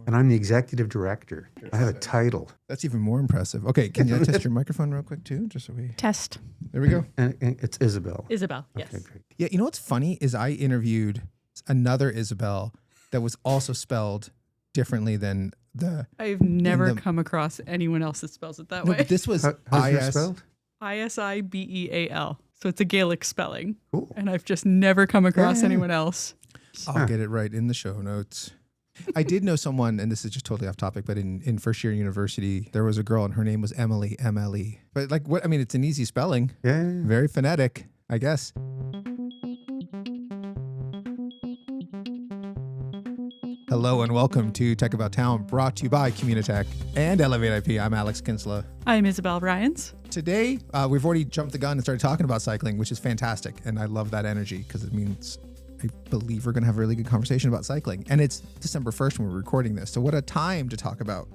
And I'm the executive director. I have a title. That's even more impressive. Okay, can you test your microphone real quick too? Just so we... Test. There we go. And it's Isibeal. Isibeal, yes. Okay, great. Yeah, you know what's funny is I interviewed another Isibeal that was also spelled differently than the... I've never come across anyone else that spells it that way. But this was How's yours spelled? Isibeal. So it's a Gaelic spelling. Cool. And I've just never come across anyone else. I'll get it right in the show notes. I did know someone, and this is just totally off topic, but in first year university, there was a girl and her name was Emily, M-L-E. But like, what? I mean, it's an easy spelling. Yeah. Very phonetic, I guess. Hello and welcome to Tech About Town, brought to you by Communitech and Elevate IP. I'm Alex Kinsella. I'm Isibeal Ryans. Today, we've already jumped the gun and started talking about cycling, which is fantastic. And I love that energy because it means I believe we're going to have a really good conversation about cycling. And it's December 1st when we're recording this. So what a time to talk about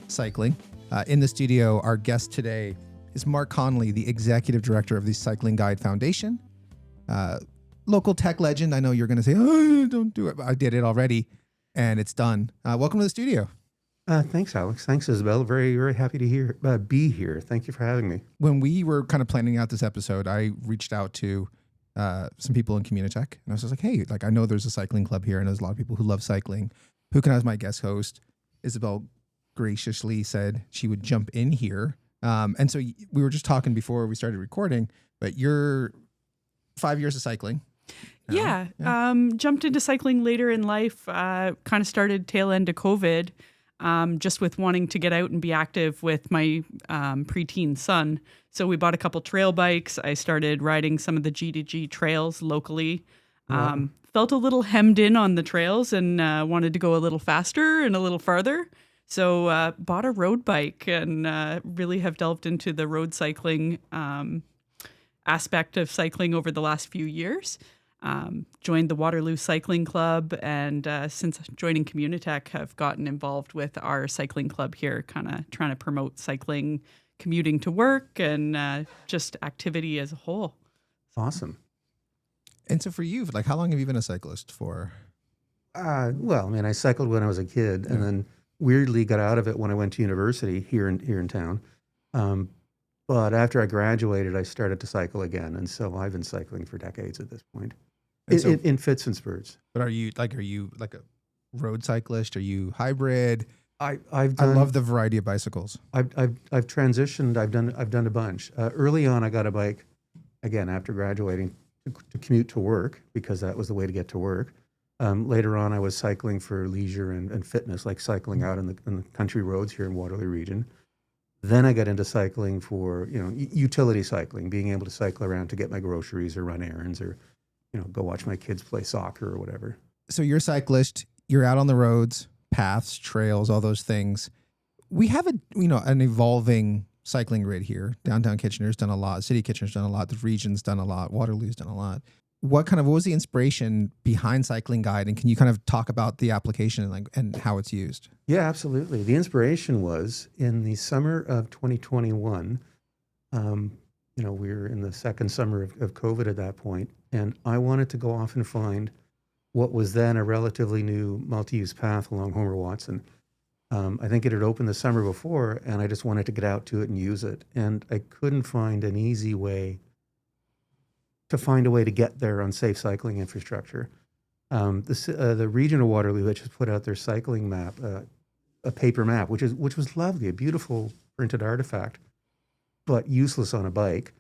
cycling. In the studio, our guest today is Mark Connolly, the executive director of the Cycling Guide Foundation. Local tech legend. I know you're going to say, oh, don't do it. But I did it already and it's done. Welcome to the studio. Thanks, Alex. Thanks, Isibeal. Very, very happy to be here. Thank you for having me. When we were kind of planning out this episode, I reached out to some people in Communitech, and I was just like, hey, like I know there's a cycling club here, and there's a lot of people who love cycling. Who can I as my guest host? Isibeal graciously said she would jump in here. And so we were just talking before we started recording, but you're 5 years of cycling. Yeah. Jumped into cycling later in life, kind of started tail end of COVID, just with wanting to get out and be active with my preteen son. So we bought a couple trail bikes. I started riding some of the G2G trails locally. Felt a little hemmed in on the trails and wanted to go a little faster and a little farther. So bought a road bike and really have delved into the road cycling aspect of cycling over the last few years. Joined the Waterloo Cycling Club, and since joining Communitech, have gotten involved with our cycling club here, kind of trying to promote cycling, commuting to work, and just activity as a whole. Awesome. And so for you, like, how long have you been a cyclist for? Well, I mean, I cycled when I was a kid, and then weirdly got out of it when I went to university here in town. But after I graduated, I started to cycle again, and so I've been cycling for decades at this point. In fits and spurts. But are you like a road cyclist? Are you hybrid? I love the variety of bicycles. I've transitioned. I've done a bunch. Early on, I got a bike again after graduating to commute to work because that was the way to get to work. Later on, I was cycling for leisure and fitness, like cycling out in the country roads here in Waterloo region. Then I got into cycling for utility cycling, being able to cycle around to get my groceries or run errands or go watch my kids play soccer or whatever. So you're a cyclist, you're out on the roads, paths, trails, all those things. We have an evolving cycling grid here. Downtown Kitchener's done a lot, City Kitchener's done a lot, the region's done a lot, Waterloo's done a lot. What was the inspiration behind Cycling Guide, and can you kind of talk about the application and how it's used? Yeah, absolutely. The inspiration was in the summer of 2021. We were in the second summer of COVID at that point, and I wanted to go off and find what was then a relatively new multi-use path along Homer Watson. I think it had opened the summer before, and I just wanted to get out to it and use it. And I couldn't find an easy way to get there on safe cycling infrastructure. The region of Waterloo had just put out their cycling map, a paper map, which was lovely, a beautiful printed artifact, but useless on a bike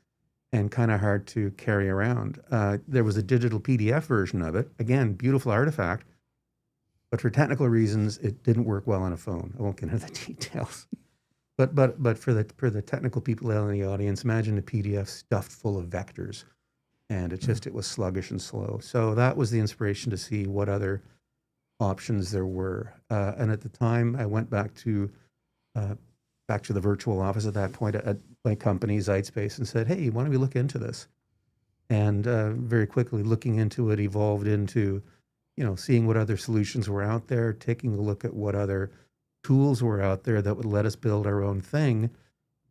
and kind of hard to carry around. There was a digital PDF version of it, again, beautiful artifact, but for technical reasons, it didn't work well on a phone. I won't get into the details. But for the technical people in the audience, imagine a PDF stuffed full of vectors. And it was sluggish and slow. So that was the inspiration to see what other options there were. And at the time, I went back to the virtual office at that point at my company, Zeitspace, and said, hey, why don't we look into this? And very quickly, looking into it evolved into, seeing what other solutions were out there, taking a look at what other tools were out there that would let us build our own thing,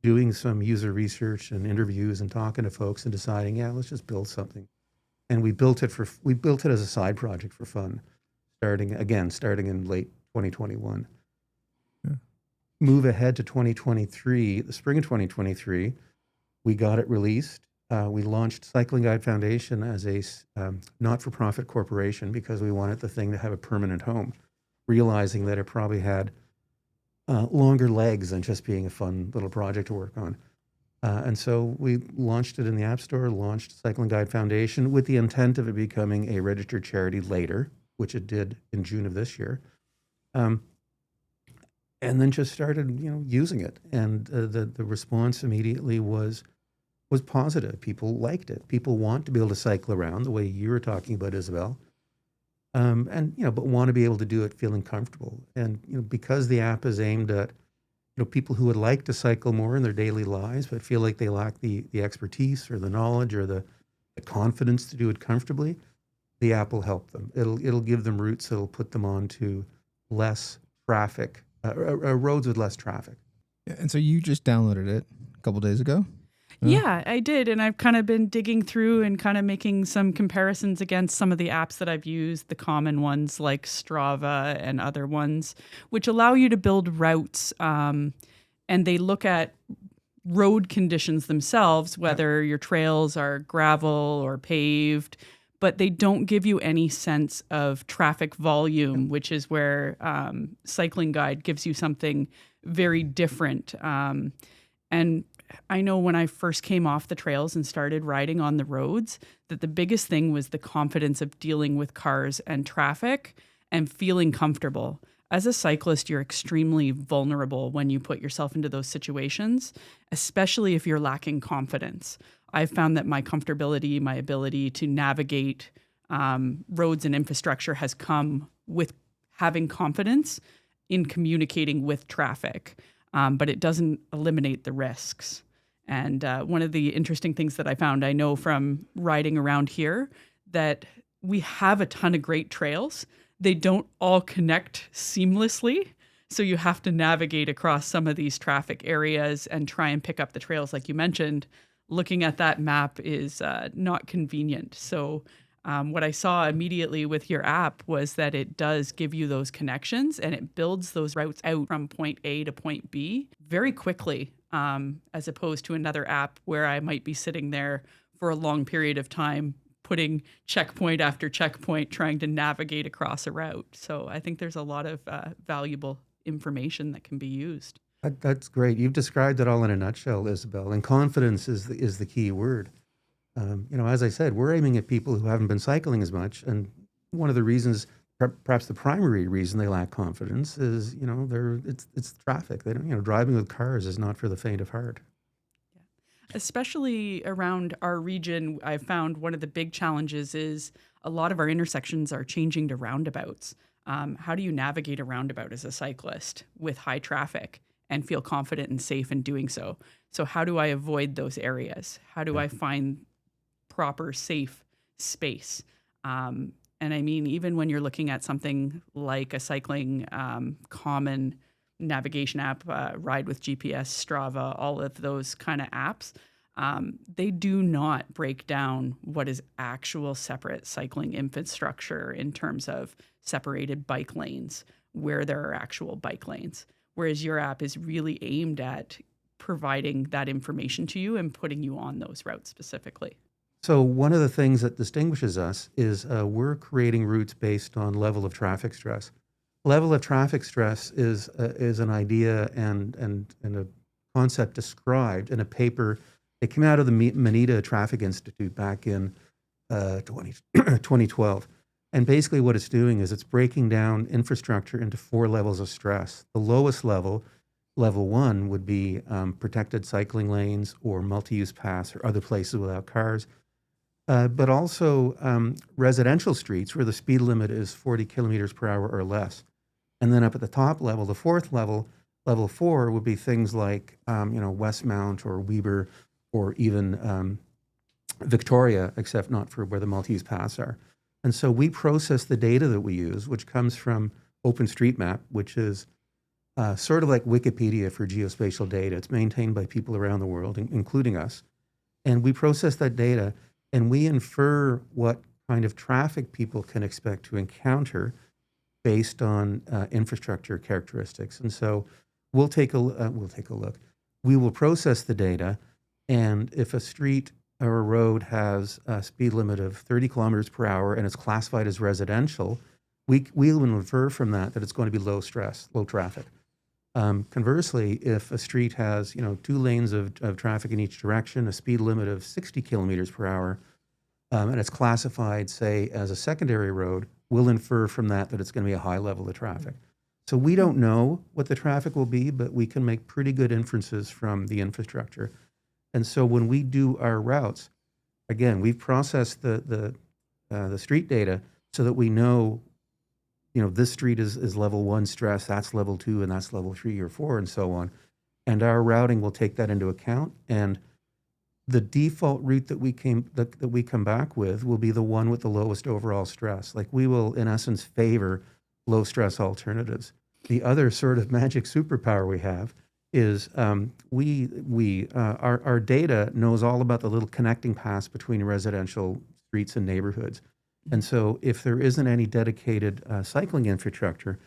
doing some user research and interviews and talking to folks and deciding, let's just build something. And we built it as a side project for fun, starting in late 2021. Yeah. Move ahead to 2023, the spring of 2023, we got it released. We launched Cycling Guide Foundation as a not-for-profit corporation because we wanted the thing to have a permanent home, realizing that it probably had longer legs than just being a fun little project to work on. And so we launched it in the App Store, launched Cycling Guide Foundation with the intent of it becoming a registered charity later, which it did in June of this year. And then just started, using it. And the response immediately was positive. People liked it. People want to be able to cycle around the way you were talking about, Isibeal. But want to be able to do it feeling comfortable. And, because the app is aimed at, people who would like to cycle more in their daily lives, but feel like they lack the expertise or the knowledge or the confidence to do it comfortably, the app will help them. It'll give them routes that'll put them onto less traffic, roads with less traffic. Yeah, and so you just downloaded it a couple days ago? Yeah, I did. And I've kind of been digging through and kind of making some comparisons against some of the apps that I've used, the common ones like Strava and other ones, which allow you to build routes. And they look at road conditions themselves, whether your trails are gravel or paved, but they don't give you any sense of traffic volume, which is where Cycling Guide gives you something very different. And I know when I first came off the trails and started riding on the roads, that the biggest thing was the confidence of dealing with cars and traffic and feeling comfortable. As a cyclist, you're extremely vulnerable when you put yourself into those situations, especially if you're lacking confidence. I've found that my comfortability, my ability to navigate roads and infrastructure has come with having confidence in communicating with traffic. But it doesn't eliminate the risks. And one of the interesting things that I found, I know from riding around here, that we have a ton of great trails. They don't all connect seamlessly. So you have to navigate across some of these traffic areas and try and pick up the trails. Like you mentioned, looking at that map is not convenient. So what I saw immediately with your app was that it does give you those connections and it builds those routes out from point A to point B very quickly, as opposed to another app where I might be sitting there for a long period of time, putting checkpoint after checkpoint, trying to navigate across a route. So I think there's a lot of valuable information that can be used. That's great. You've described it all in a nutshell, Isibeal, and confidence is the key word. As I said, we're aiming at people who haven't been cycling as much, and one of the reasons, perhaps the primary reason they lack confidence is, it's traffic. They don't, driving with cars is not for the faint of heart. Yeah. Especially around our region, I've found one of the big challenges is a lot of our intersections are changing to roundabouts. How do you navigate a roundabout as a cyclist with high traffic and feel confident and safe in doing so? So how do I avoid those areas? How do I find proper, safe space? And I mean, even when you're looking at something like a cycling common navigation app, Ride with GPS, Strava, all of those kind of apps, they do not break down what is actual separate cycling infrastructure in terms of separated bike lanes, where there are actual bike lanes. Whereas your app is really aimed at providing that information to you and putting you on those routes specifically. So one of the things that distinguishes us is we're creating routes based on level of traffic stress. Level of traffic stress is an idea and a concept described in a paper. It came out of the Manita Traffic Institute back in 2012. And basically what it's doing is it's breaking down infrastructure into 4 levels of stress. The lowest level, level 1, would be protected cycling lanes or multi-use paths or other places without cars. But also residential streets where the speed limit is 40 kilometers per hour or less. And then up at the top level, the 4th level, level 4, would be things like, Westmount or Weber or even Victoria, except not for where the multi-use paths are. And so we process the data that we use, which comes from OpenStreetMap, which is sort of like Wikipedia for geospatial data. It's maintained by people around the world, including us. And we process that data and we infer what kind of traffic people can expect to encounter based on infrastructure characteristics. And so we'll take a look. We will process the data, and if a street or a road has a speed limit of 30 kilometers per hour and it's classified as residential, we will infer from that it's going to be low stress, low traffic. Conversely, if a street has 2 lanes of traffic in each direction, a speed limit of 60 kilometers per hour, and it's classified, say, as a secondary road, we'll infer from that it's going to be a high level of traffic. So we don't know what the traffic will be, but we can make pretty good inferences from the infrastructure. And so when we do our routes, again, we've processed the street data so that we know, this street is level 1 stress, that's level 2, and that's level 3 or 4, and so on. And our routing will take that into account. And the default route that we come back with will be the one with the lowest overall stress. Like, we will, in essence, favor low stress alternatives. The other sort of magic superpower we have is our data knows all about the little connecting paths between residential streets and neighborhoods. And so if there isn't any dedicated cycling infrastructure,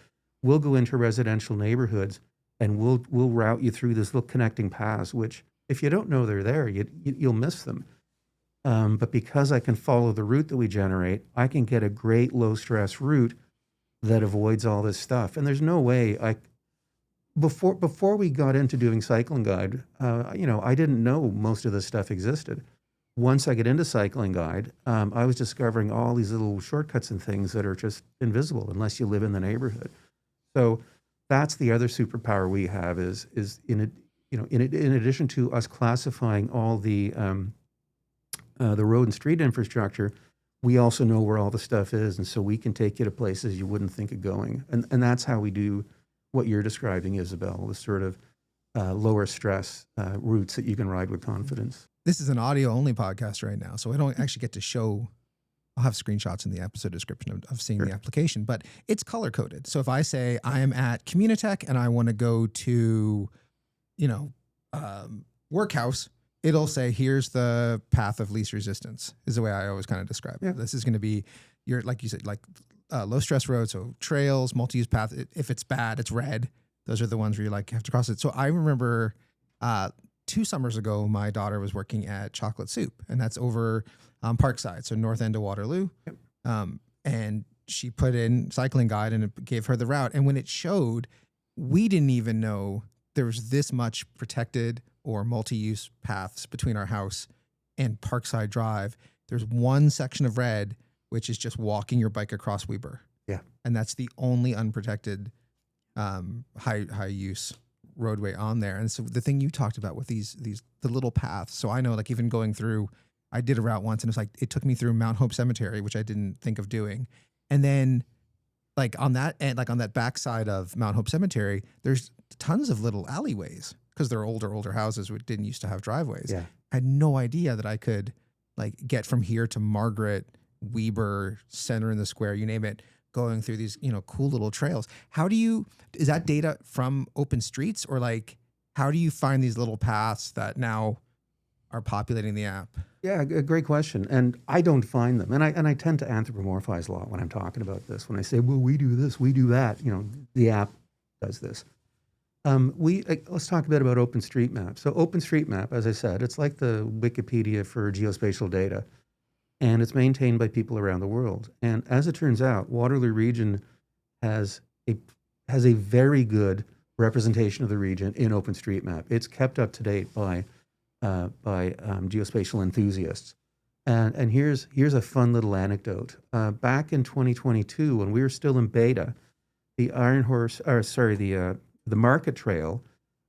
we'll go into residential neighborhoods and we'll route you through this little connecting paths, which if you don't know they're there, you'll miss them. But because I can follow the route that we generate, I can get a great low stress route that avoids all this stuff. And there's no way before we got into doing Cycling Guide, I didn't know most of this stuff existed. Once I get into Cycling Guide, I was discovering all these little shortcuts and things that are just invisible unless you live in the neighborhood. So that's the other superpower we have is in addition to us classifying all the road and street infrastructure, we also know where all the stuff is, and so we can take you to places you wouldn't think of going. And that's how we do what you're describing, Isibeal, the sort of lower stress routes that you can ride with confidence. This is an audio only podcast right now, so I don't actually get to show. I'll have screenshots in the episode description of seeing the application, but it's color coded. So if I say I am at Communitech and I want to go to, Workhouse, it'll say, here's the path of least resistance, is the way I always kind of describe it. Yeah. This is going to be like you said, low stress road. So trails, multi-use path. If it's bad, it's red. Those are the ones where you have to cross it. So I remember 2 summers ago, my daughter was working at Chocolate Soup, and that's over Parkside, so north end of Waterloo. Yep. And she put in Cycling Guide and it gave her the route. And when it showed, we didn't even know there was this much protected or multi-use paths between our house and Parkside Drive. There's one section of red, which is just walking your bike across Weber. Yeah. And that's the only unprotected high use roadway on there. And so the thing you talked about with the little paths. So I know, even going through, I did a route once and it took me through Mount Hope Cemetery, which I didn't think of doing. And then on that end, on that backside of Mount Hope Cemetery, there's tons of little alleyways because they're older houses which didn't used to have driveways. Yeah. I had no idea that I could get from here to Margaret, Weber, Center in the Square, you name it, going through these, cool little trails. Is that data from OpenStreets, or how do you find these little paths that now are populating the app? Yeah, a great question. And I don't find them. And I tend to anthropomorphize a lot when I'm talking about this. When I say, well, we do this, we do that, the app does this. Let's talk a bit about OpenStreetMap. So OpenStreetMap, as I said, it's like the Wikipedia for geospatial data, and it's maintained by people around the world. And as it turns out, Waterloo Region has a very good representation of the region in OpenStreetMap. It's kept up to date by geospatial enthusiasts. And here's a fun little anecdote. Back in 2022, when we were still in beta, the the Market Trail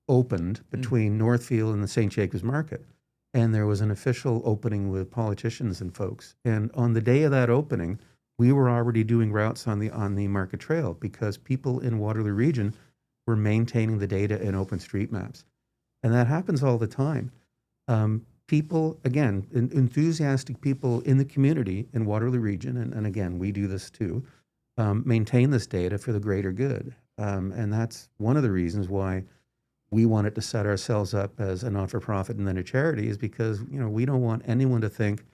opened between Northfield and the St. Jacobs Market. And there was an official opening with politicians and folks. And on the day of that opening, we were already doing routes on the Market Trail because people in Waterloo Region were maintaining the data in OpenStreetMaps. And that happens all the time. People, again, enthusiastic people in the community in Waterloo Region, and again, we do this too, maintain this data for the greater good. And that's one of the reasons why we wanted to set ourselves up as a not-for-profit and then a charity, is because we don't want anyone to think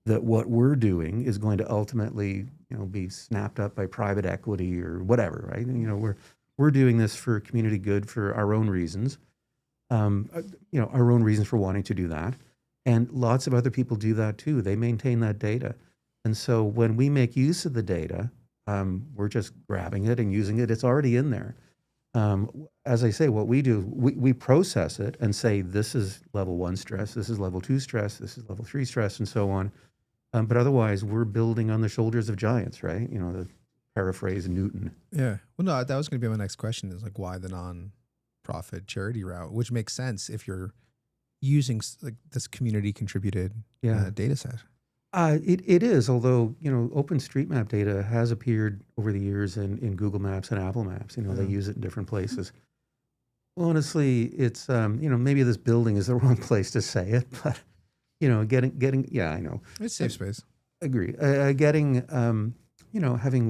that what we're doing is going to ultimately, be snapped up by private equity or whatever, right? We're doing this for community good for our own reasons, our own reasons for wanting to do that. And lots of other people do that too. They maintain that data. And so when we make use of the data, we're just grabbing it and using it. It's already in there. As I say, what we do, we process it and say, this is level 1 stress, this is level 2 stress, this is level 3 stress, and so on. But otherwise, we're building on the shoulders of giants, right? To paraphrase Newton. Yeah. Well, no, that was going to be my next question is like, why the non-profit charity route, which makes sense if you're using like this community contributed data set. It is, although, OpenStreetMap data has appeared over the years in Google Maps and Apple Maps. They use it in different places. Honestly, it's, maybe this building is the wrong place to say it, but, I know. It's safe space. Agree. Having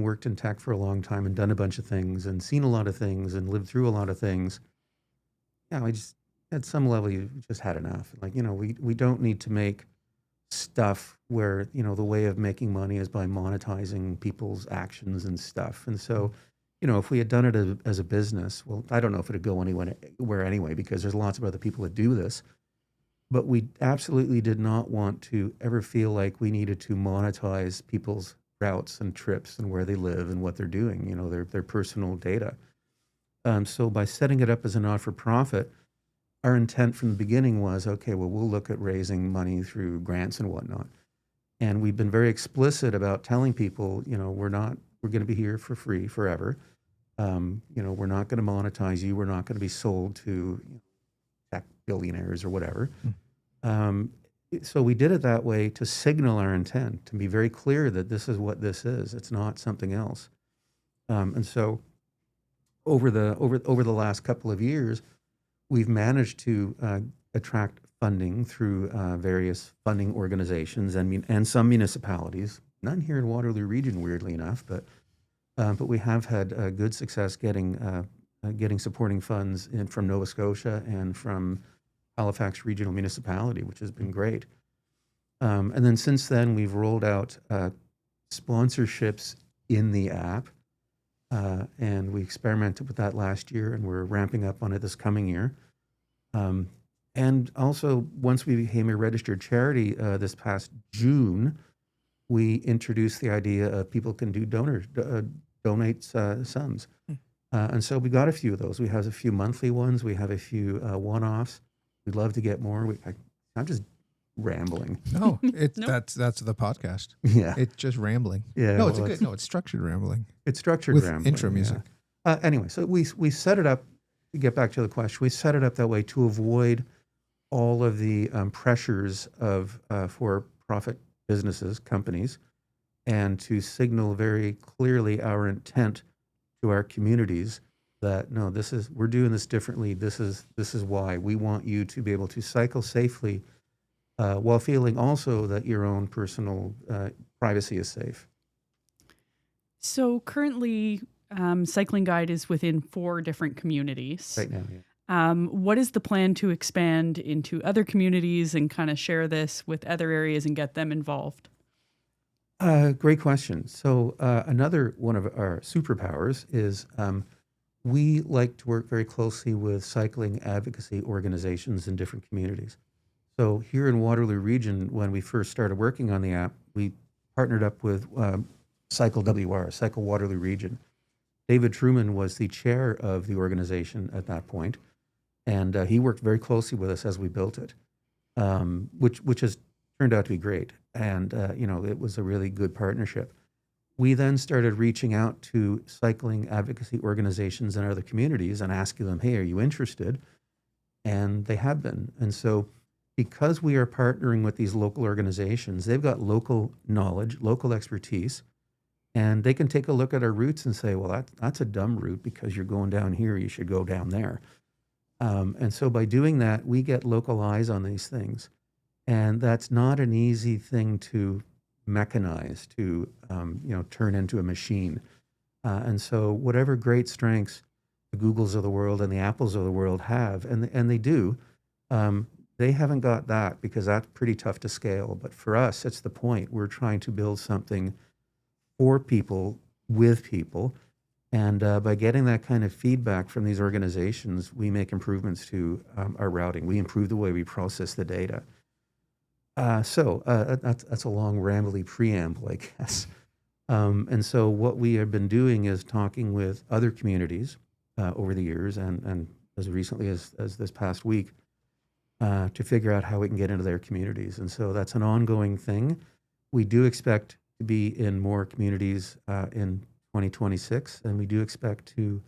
worked in tech for a long time and done a bunch of things and seen a lot of things and lived through a lot of things, I just, at some level, you just had enough. Like, we don't need to make stuff where, the way of making money is by monetizing people's actions and stuff. And so, if we had done it as a business, well, I don't know if it'd go anywhere anyway, because there's lots of other people that do this. But we absolutely did not want to ever feel like we needed to monetize people's routes and trips and where they live and what they're doing, their personal data. So by setting it up as a not-for-profit, our intent from the beginning was, okay, well, we'll look at raising money through grants and whatnot. And we've been very explicit about telling people, we're going to be here for free forever. We're not going to monetize you. We're not going to be sold to tech billionaires or whatever. So we did it that way to signal our intent, to be very clear that this is what this is. It's not something else. And so over the last couple of years, we've managed to attract funding through various funding organizations and some municipalities. None here in Waterloo Region, weirdly enough, but we have had good success getting supporting funds from Nova Scotia and from Halifax Regional Municipality, which has been great. And then since then, we've rolled out sponsorships in the app, and we experimented with that last year, and we're ramping up on it this coming year. And also, once we became a registered charity this past June, we introduced the idea of people can do donate sums. And so we got a few of those. We have a few monthly ones. We have a few one-offs. We'd love to get more. I'm just rambling. No, that's the podcast. Yeah. It's just rambling. Yeah. No, it's structured rambling. It's structured with rambling. Intro music. Yeah. Anyway, so we set it up, to get back to the question, we set it up that way to avoid all of the pressures of for-profit businesses, companies, and to signal very clearly our intent to our communities that, no, we're doing this differently. This is why. We want you to be able to cycle safely while feeling also that your own personal privacy is safe. So currently, Cycling Guide is within 4 different communities. Right now, yeah. What is the plan to expand into other communities and kind of share this with other areas and get them involved? Great question. So another one of our superpowers is we like to work very closely with cycling advocacy organizations in different communities. So here in Waterloo Region, when we first started working on the app, we partnered up with Cycle WR, Cycle Waterloo Region. David Truman was the chair of the organization at that point, and he worked very closely with us as we built it, which has turned out to be great. And, it was a really good partnership. We then started reaching out to cycling advocacy organizations in other communities and asking them, hey, are you interested? And they have been. And so because we are partnering with these local organizations, they've got local knowledge, local expertise, and they can take a look at our routes and say, well, that's a dumb route because you're going down here, you should go down there. And so by doing that, we get local eyes on these things. And that's not an easy thing to mechanize, to turn into a machine. And so whatever great strengths the Googles of the world and the Apples of the world have, and they do, They haven't got that because that's pretty tough to scale. But for us, it's the point. We're trying to build something for people, with people. And by getting that kind of feedback from these organizations, we make improvements to our routing. We improve the way we process the data. So that's a long, rambly preamble, I guess. And so what we have been doing is talking with other communities over the years and as recently as this past week to figure out how we can get into their communities. And so that's an ongoing thing. We do expect to be in more communities in 2026, and we do expect to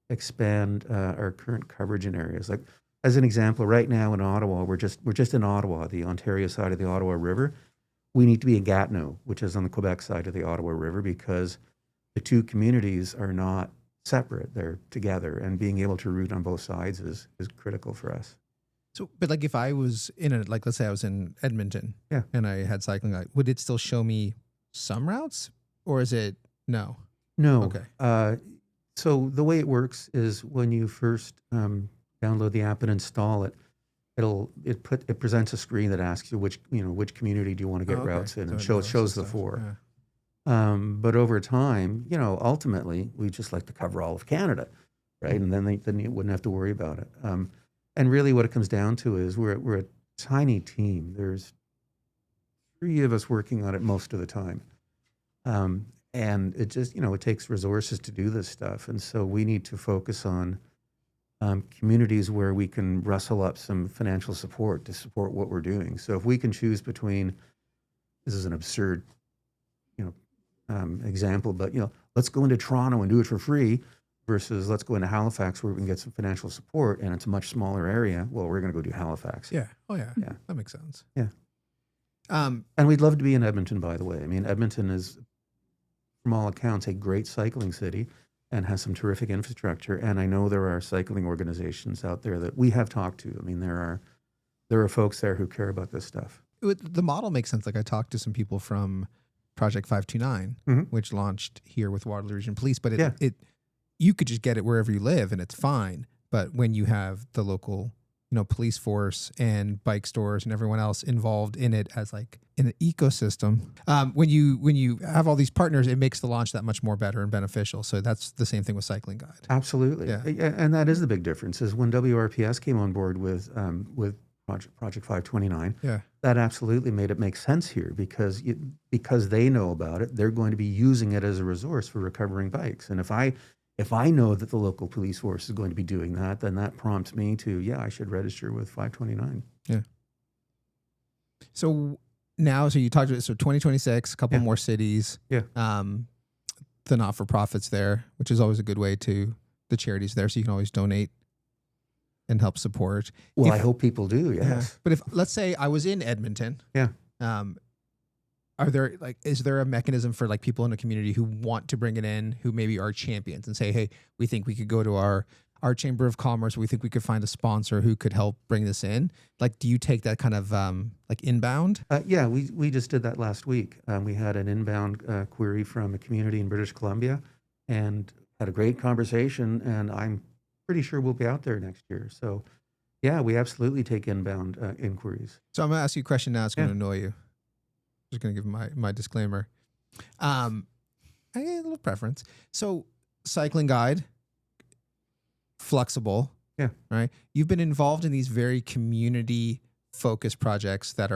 expand our current coverage in areas. Like, as an example, right now in Ottawa, we're just in Ottawa, the Ontario side of the Ottawa River. We need to be in Gatineau, which is on the Quebec side of the Ottawa River, because the two communities are not separate; they're together, and being able to route on both sides is critical for us. So, but like if I was in a, like, let's say I was in Edmonton, Yeah. and I had cycling, like, would it still show me some routes, or is it no? No. Okay. So the way it works is when you first download the app and install it, it presents a screen that asks you which community do you want to get Oh, okay. routes in, and So it shows the stuff. four. Yeah. But over time, ultimately, we just like to cover all of Canada, right? And then you wouldn't have to worry about it. And really, what it comes down to is we're a tiny team. There's 3 of us working on it most of the time, and it just it takes resources to do this stuff. And so we need to focus on communities where we can rustle up some financial support to support what we're doing. So if we can choose between, this is an absurd example, but let's go into Toronto and do it for free versus let's go into Halifax where we can get some financial support and it's a much smaller area. Well, we're going to go do Halifax. Yeah. Oh yeah. Yeah. That makes sense. Yeah. Um. And we'd love to be in Edmonton, by the way. I mean, Edmonton is, from all accounts, a great cycling city and has some terrific infrastructure. And I know there are cycling organizations out there that we have talked to. I mean, there are folks there who care about this stuff. The model makes sense. Like, I talked to some people from Project 529, Mhm. which launched here with Waterloo Region Police, but Yeah. you could just get it wherever you live and it's fine. But when you have the local, police force and bike stores and everyone else involved in it as like in an ecosystem, when you have all these partners, it makes the launch that much more better and beneficial. So that's the same thing with Cycling Guide. Absolutely. Yeah. And that is the big difference is when WRPS came on board with Project 529, Yeah. that absolutely made it make sense here because they know about it, they're going to be using it as a resource for recovering bikes. And if I know that the local police force is going to be doing that, then that prompts me to, I should register with 529. Yeah. So now, so you talked about, 2026, a couple more cities. Yeah. The not-for-profits there, which is always a good way to, the charities there, so you can always donate and help support. Well, I hope people do, yes. But if, let's say I was in Edmonton. Yeah. Is there a mechanism for like people in a community who want to bring it in, who maybe are champions and say, hey, we think we could go to our Chamber of Commerce. We think we could find a sponsor who could help bring this in. Like, do you take that kind of like inbound? Yeah, we just did that last week. We had an inbound query from a community in British Columbia and had a great conversation, and I'm pretty sure we'll be out there next year. So, yeah, we absolutely take inbound inquiries. So I'm going to ask you a question now. It's going to Yeah. annoy you. I'm just going to give my disclaimer. I have a little preference. So Cycling Guide, flexible. Yeah. Right. You've been involved in these very community focused projects that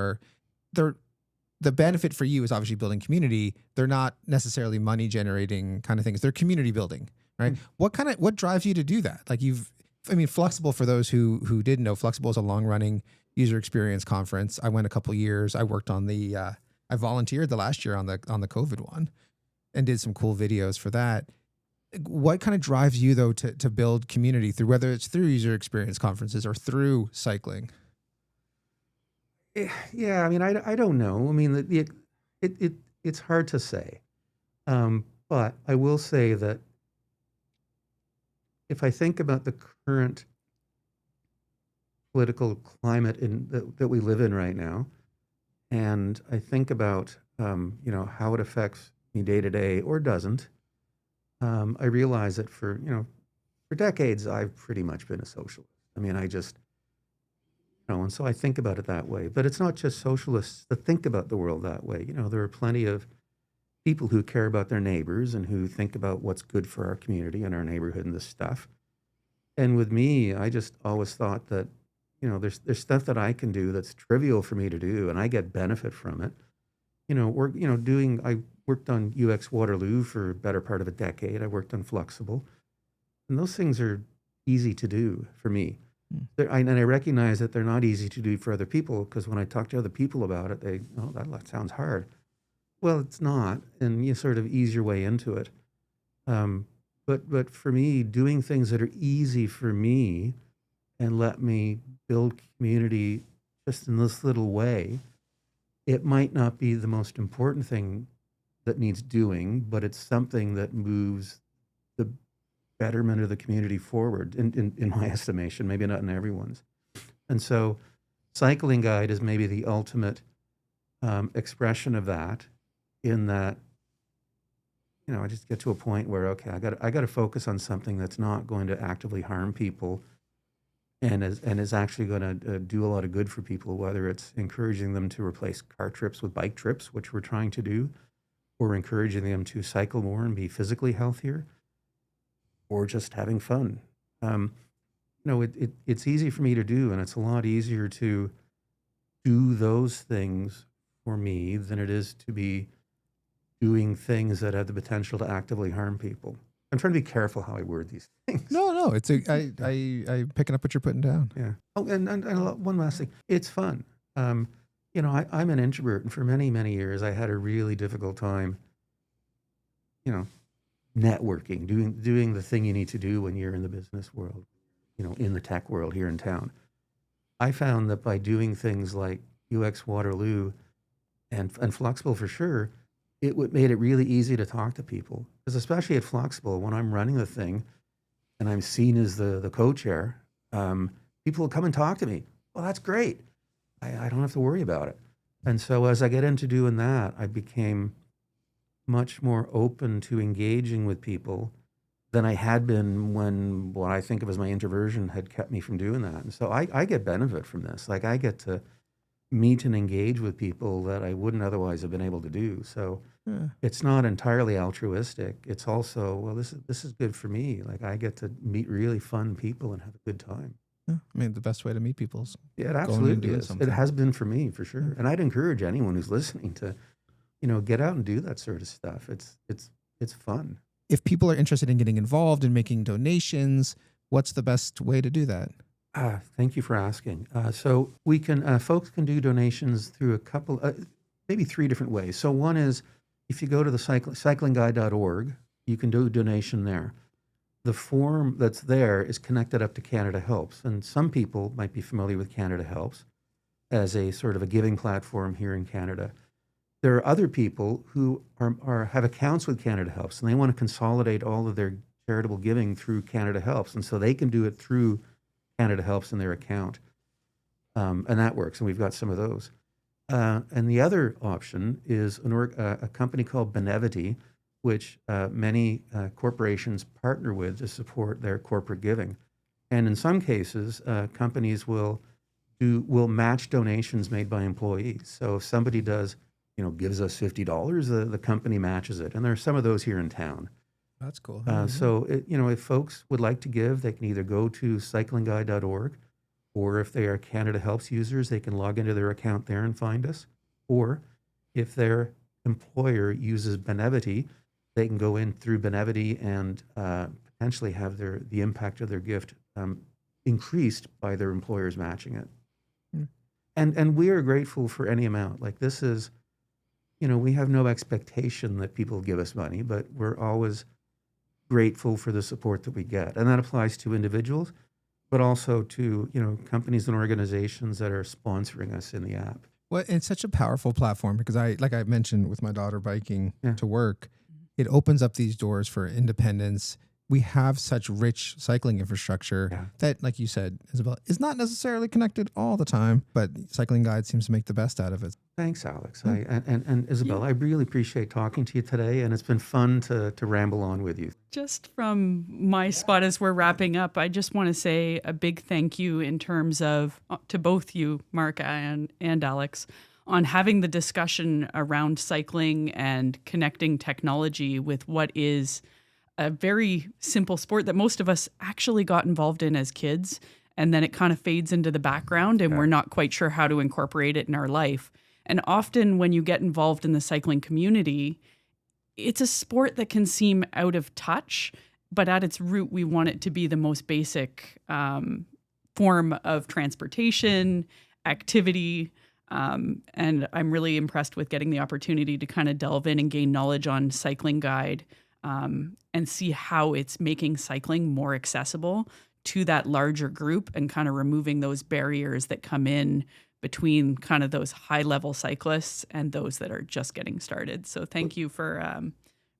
the benefit for you is obviously building community. They're not necessarily money generating kind of things. They're community building, right? What drives you to do that? Like Flexible, for those who didn't know, Flexible is a long running user experience conference. I went a couple years. I worked on I volunteered the last year on the COVID one and did some cool videos for that. What kind of drives you though to build community through, whether it's through user experience conferences or through cycling? Yeah, I mean, I don't know. I mean, it's hard to say, but I will say that if I think about the current political climate that we live in right now, and I think about how it affects me day to day or doesn't, I realize that for decades I've pretty much been a socialist. I mean, And so I think about it that way. But it's not just socialists that think about the world that way. There are plenty of people who care about their neighbors and who think about what's good for our community and our neighborhood and this stuff. And with me, I just always thought that, there's stuff that I can do that's trivial for me to do, and I get benefit from it. I worked on UX Waterloo for a better part of a decade. I worked on Flexible, and those things are easy to do for me. And I recognize that they're not easy to do for other people, because when I talk to other people about it, that sounds hard. Well, it's not, and you sort of ease your way into it. But for me, doing things that are easy for me and let me build community just in this little way, it might not be the most important thing that needs doing, but it's something that moves the betterment of the community forward, in my estimation, maybe not in everyone's. And so Cycling Guide is maybe the ultimate expression of that, in that, I just get to a point where, okay, I got to focus on something that's not going to actively harm people and is actually going to do a lot of good for people, whether it's encouraging them to replace car trips with bike trips, which we're trying to do, or encouraging them to cycle more and be physically healthier, or just having fun. It's easy for me to do, and it's a lot easier to do those things for me than it is to be doing things that have the potential to actively harm people. I'm trying to be careful how I word these things. No, I picking up what you're putting down. Yeah. Oh, and one last thing. It's fun. I'm an introvert, and for many, many years, I had a really difficult time, networking, doing the thing you need to do when you're in the business world, in the tech world here in town. I found that by doing things like UX Waterloo and Flexible for sure, it made it really easy to talk to people. Because especially at Flexible, when I'm running the thing and I'm seen as the co-chair, people will come and talk to me. Well, that's great. I don't have to worry about it. And so as I get into doing that, I became much more open to engaging with people than I had been when what I think of as my introversion had kept me from doing that. And so I get benefit from this. Like, I get to meet and engage with people that I wouldn't otherwise have been able to do. So it's not entirely altruistic. It's also, well, this is good for me. Like, I get to meet really fun people and have a good time. Yeah, I mean, the best way to meet people is it absolutely is. It has been for me, for sure. Yeah. And I'd encourage anyone who's listening to, get out and do that sort of stuff. It's fun. If people are interested in getting involved and making donations, what's the best way to do that? Thank you for asking. So we can, folks can do donations through a couple, maybe 3 different ways. So one is, if you go to the cyclingguide.org, you can do a donation there. The form that's there is connected up to Canada Helps, and some people might be familiar with Canada Helps as a sort of a giving platform here in Canada. There are other people who have accounts with Canada Helps, and they want to consolidate all of their charitable giving through Canada Helps, and so they can do it through Canada Helps in their account, and that works, and we've got some of those. And the other option is a company called Benevity, which many corporations partner with to support their corporate giving. And in some cases, companies will match donations made by employees. So if somebody gives us $50, the company matches it. And there are some of those here in town. That's cool. So, if folks would like to give, they can either go to cyclingguide.org, or if they are Canada Helps users, they can log into their account there and find us. Or if their employer uses Benevity, they can go in through Benevity and potentially have the impact of their gift increased by their employers matching it. And we are grateful for any amount. Like, this is, we have no expectation that people give us money, but we're always grateful for the support that we get. And that applies to individuals, but also to, companies and organizations that are sponsoring us in the app. Well, it's such a powerful platform because like I mentioned with my daughter biking to work, it opens up these doors for independence. We have such rich cycling infrastructure that, like you said, Isibeal, is not necessarily connected all the time, but Cycling Guide seems to make the best out of it. Thanks, Alex. And Isibeal, I really appreciate talking to you today, and it's been fun to ramble on with you. Just from my spot as we're wrapping up, I just want to say a big thank you in terms of to both you, Mark and Alex, on having the discussion around cycling and connecting technology with what is a very simple sport that most of us actually got involved in as kids. And then it kind of fades into the background and we're not quite sure how to incorporate it in our life. And often when you get involved in the cycling community, it's a sport that can seem out of touch, but at its root, we want it to be the most basic form of transportation, activity. And I'm really impressed with getting the opportunity to kind of delve in and gain knowledge on Cycling Guide and see how it's making cycling more accessible to that larger group and kind of removing those barriers that come in between kind of those high-level cyclists and those that are just getting started. So thank you for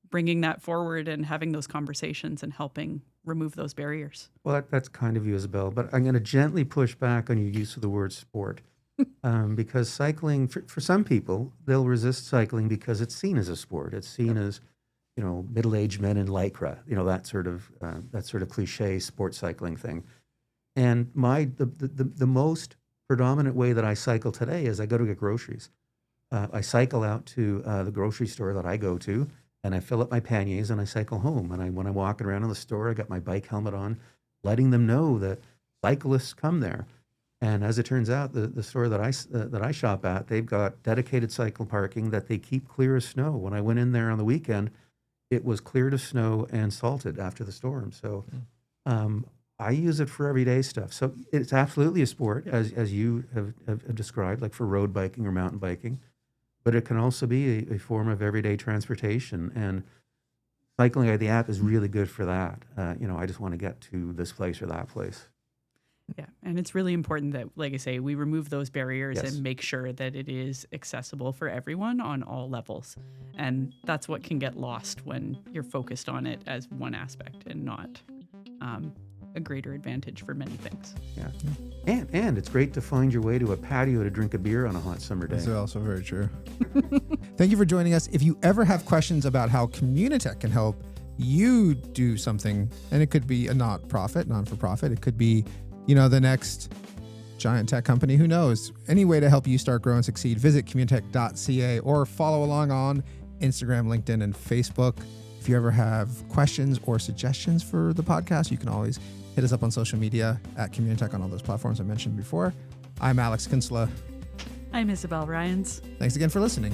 bringing that forward and having those conversations and helping remove those barriers. Well, that's kind of you, Isibeal, but I'm going to gently push back on your use of the word sport because cycling, for some people, they'll resist cycling because it's seen as a sport. It's seen as, middle-aged men in Lycra, that sort of cliche sports cycling thing. And the most predominant way that I cycle today is I go to get groceries. I cycle out to the grocery store that I go to, and I fill up my panniers, and I cycle home. And when I'm walking around in the store, I got my bike helmet on, letting them know that cyclists come there. And as it turns out, the store that I shop at, they've got dedicated cycle parking that they keep clear of snow. When I went in there on the weekend, it was cleared of snow and salted after the storm. So I use it for everyday stuff. So it's absolutely a sport, as you have described, like for road biking or mountain biking. But it can also be a form of everyday transportation. And Cycling the app is really good for that. I just want to get to this place or that place. Yeah, and it's really important that, like I say, we remove those barriers Yes. and make sure that it is accessible for everyone on all levels. And that's what can get lost when you're focused on it as one aspect and not a greater advantage for many things. Yeah, and it's great to find your way to a patio to drink a beer on a hot summer day. That's also very true. Thank you for joining us. If you ever have questions about how Communitech can help you do something, and it could be a non-for-profit, it could be, the next giant tech company, who knows? Any way to help you start, grow, and succeed, visit communitech.ca or follow along on Instagram, LinkedIn, and Facebook. If you ever have questions or suggestions for the podcast, you can always hit us up on social media at Communitech on all those platforms I mentioned before. I'm Alex Kinsella. I'm Isibeal Ryans. Thanks again for listening.